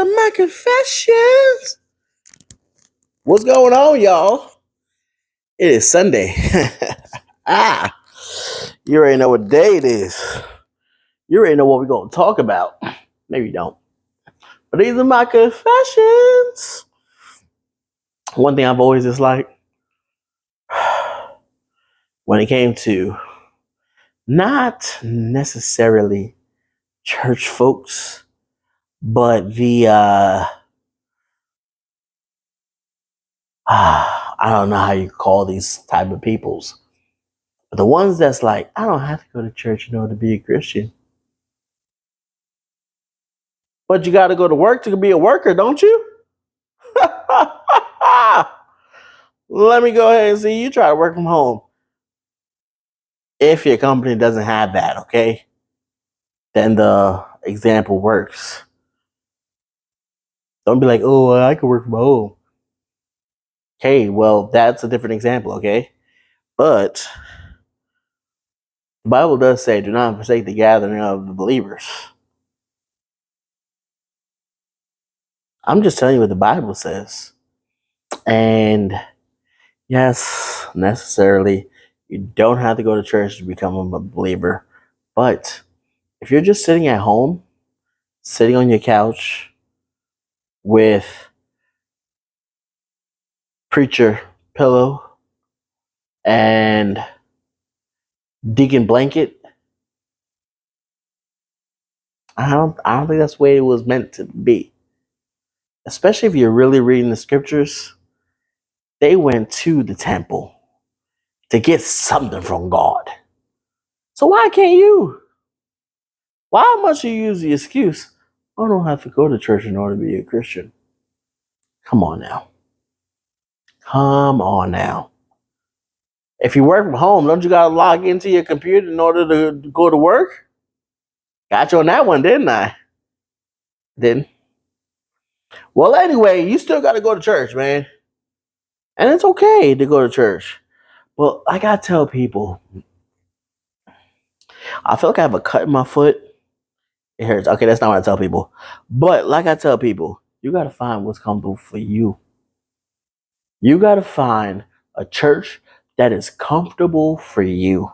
are my confessions. What's going on, y'all? It is Sunday. ah, you already know what day it is. You already know what we're going to talk about. Maybe you don't. But these are my confessions. One thing I've always disliked when it came to not necessarily church folks, but the I don't know how you call these type of peoples. But the ones that's like, I don't have to go to church in order to be a Christian. But you got to go to work to be a worker, don't you? Let me go ahead and see you try to work from home. If your company doesn't have that, okay? Then the example works. Don't be like, oh, I can work from home. Okay, well, that's a different example, okay? But the Bible does say, do not forsake the gathering of the believers. I'm just telling you what the Bible says. And yes, necessarily, you don't have to go to church to become a believer. But if you're just sitting at home, sitting on your couch with preacher pillow and deacon blanket, I don't think that's the way it was meant to be. Especially if you're really reading the scriptures, they went to the temple to get something from God. So why can't you? Why must you use the excuse, I don't have to go to church in order to be a Christian? Come on now. Come on now. If you work from home, don't you gotta log into your computer in order to go to work? Got you on that one, didn't I? Didn't. Well, anyway, you still gotta go to church, man. And it's okay to go to church. Well, I gotta tell people, I feel like I have a cut in my foot. It hurts. Okay, that's not what I tell people. But like I tell people, you gotta find what's comfortable for you. You gotta find a church that is comfortable for you.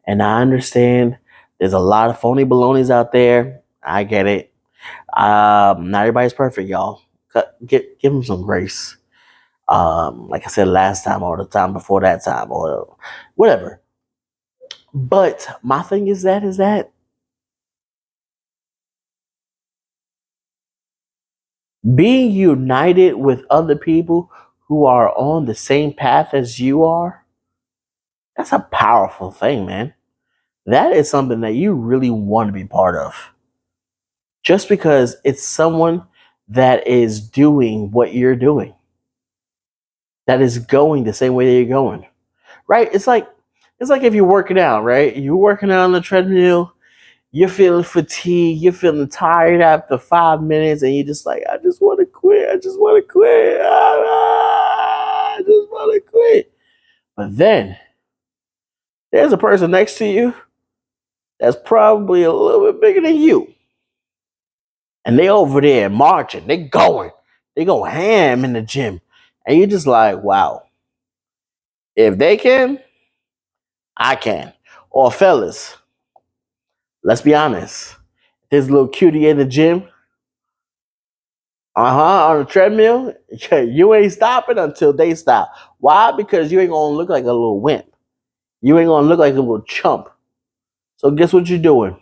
And I understand there's a lot of phony balonies out there. I get it. Not everybody's perfect, y'all. Give them some grace. Like I said last time or the time before that time or whatever. But my thing is that being united with other people who are on the same path as you are, that's a powerful thing, man. That is something that you really want to be part of. Just because it's someone that is doing what you're doing, that is going the same way that you're going. Right? It's like if you're working out, right? You're working out on the treadmill, you're feeling fatigued, you're feeling tired after 5 minutes, and you're just like, I just want to quit. I just want to quit. I just want to quit. But then there's a person next to you that's probably a little bit bigger than you. And they over there marching, they go ham in the gym. And you're just like, wow, if they can, I can. Or fellas, let's be honest. This little cutie in the gym, on the treadmill, you ain't stopping until they stop. Why? Because you ain't gonna look like a little wimp. You ain't gonna look like a little chump. So guess what you're doing?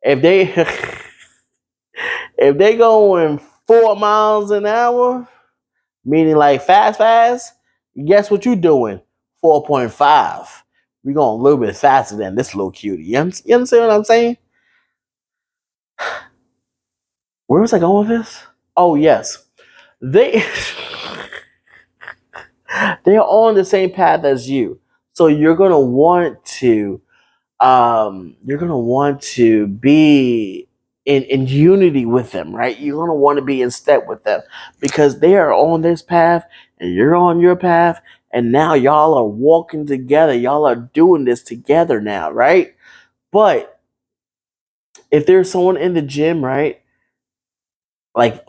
If they if they going 4 miles an hour, meaning like fast, guess what you doing? 4.5. We going a little bit faster than this little cutie. You understand what I'm saying? Where was I going with this? Oh yes, they they're on the same path as you, so you're gonna want to be in unity with them, right? You're gonna want to be in step with them because they are on this path and you're on your path, and now y'all are walking together. Y'all are doing this together now, right? But if there's someone in the gym, right,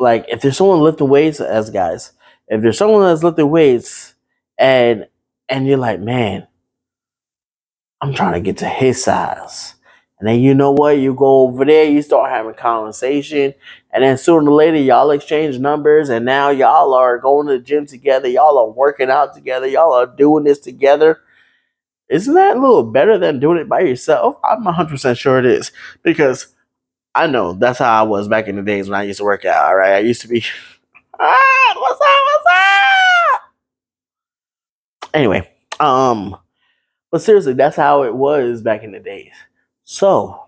like if there's someone lifting weights as guys, if there's someone that's lifting weights and you're like, man, I'm trying to get to his size. And then you know what? You go over there, you start having conversation, and then sooner or later y'all exchange numbers, and now y'all are going to the gym together, y'all are working out together, y'all are doing this together. Isn't that a little better than doing it by yourself? I'm 100% sure it is. Because I know that's how I was back in the days when I used to work out. All right, I used to be, what's up, what's up? Anyway, but seriously, that's how it was back in the days. So,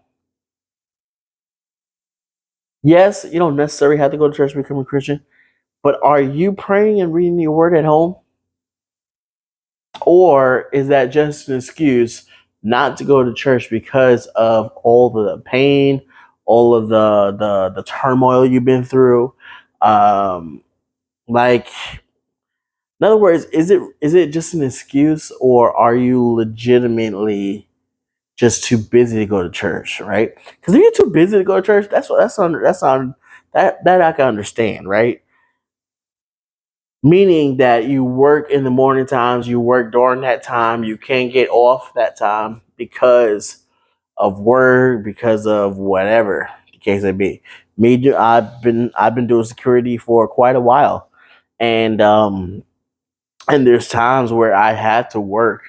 yes, you don't necessarily have to go to church to become a Christian, but are you praying and reading your word at home? Or is that just an excuse not to go to church because of all the pain, all of the turmoil you've been through? Um, like, in other words, is it just an excuse, or are you legitimately just too busy to go to church, right? Because if you're too busy to go to church, that I can understand, right? Meaning that you work in the morning times, you work during that time, you can't get off that time because of work, because of whatever the case may be. I've been doing security for quite a while, and there's times where I had to work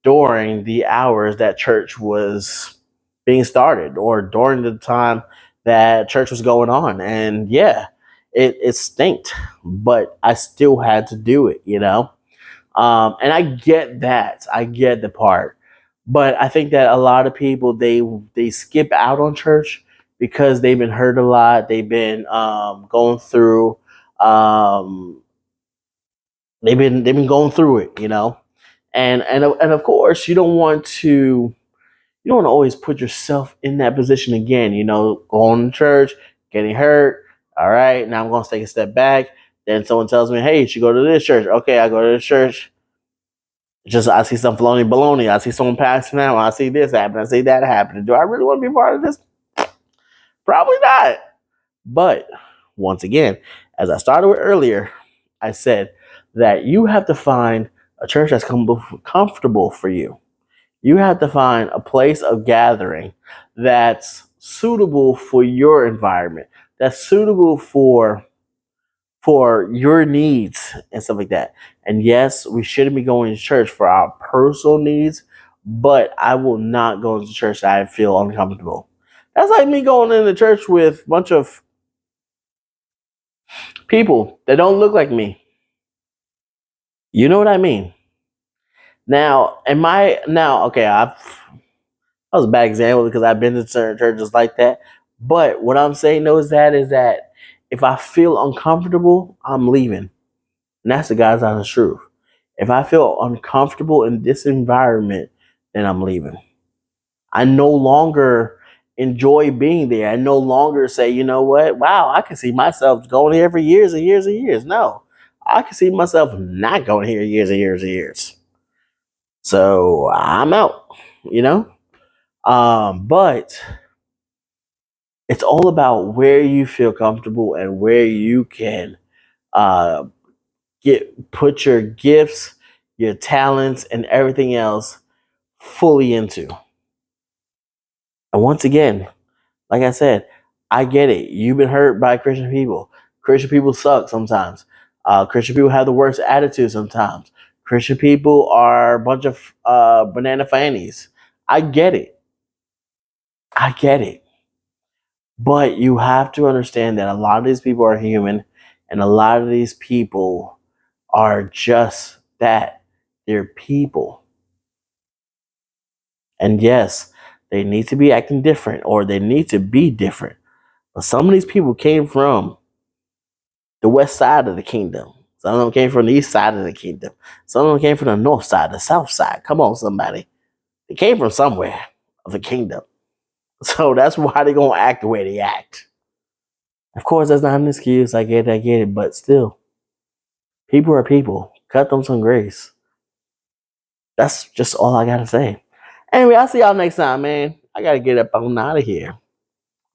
during the hours that church was being started, or during the time that church was going on. And yeah, it stinked, but I still had to do it, and I get that. I get the part. But I think that a lot of people, they skip out on church because they've been hurt a lot. They've been going through um, they've been going through it. And of course, you don't want to always put yourself in that position again. Going to church, getting hurt. All right, now I'm going to take a step back. Then someone tells me, "Hey, you should go to this church." Okay, I go to this church. Just I see some baloney, baloney. I see someone passing out. I see this happen. I see that happen. Do I really want to be part of this? Probably not. But once again, as I started with earlier, I said that you have to find a church that's comfortable for you. You have to find a place of gathering that's suitable for your environment, that's suitable for your needs and stuff like that. And yes, we shouldn't be going to church for our personal needs, but I will not go to church that I feel uncomfortable. That's like me going into church with a bunch of people that don't look like me. You know what I mean? Now, okay, that was a bad example because I've been to certain churches like that. But what I'm saying though is that if I feel uncomfortable, I'm leaving. And that's the God's honest truth. If I feel uncomfortable in this environment, then I'm leaving. I no longer enjoy being there. I no longer say, you know what? Wow, I can see myself going here for years and years and years. No, I can see myself not going here years and years and years. So I'm out, you know? But it's all about where you feel comfortable and where you can uh, put your gifts, your talents, and everything else fully into. And once again, like I said, I get it. You've been hurt by Christian people. Christian people suck sometimes. Christian people have the worst attitude sometimes. Christian people are a bunch of banana fannies. I get it. I get it. But you have to understand that a lot of these people are human, and a lot of these people are just that. They're people. And yes, they need to be acting different, or they need to be different. But some of these people came from the west side of the kingdom. Some of them came from the east side of the kingdom. Some of them came from the north side, the south side. Come on, somebody. They came from somewhere of the kingdom. So that's why they're going to act the way they act. Of course, that's not an excuse. I get it. But still, people are people. Cut them some grace. That's just all I got to say. Anyway, I'll see y'all next time, man. I got to get up on out of here.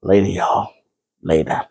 Later, y'all. Later.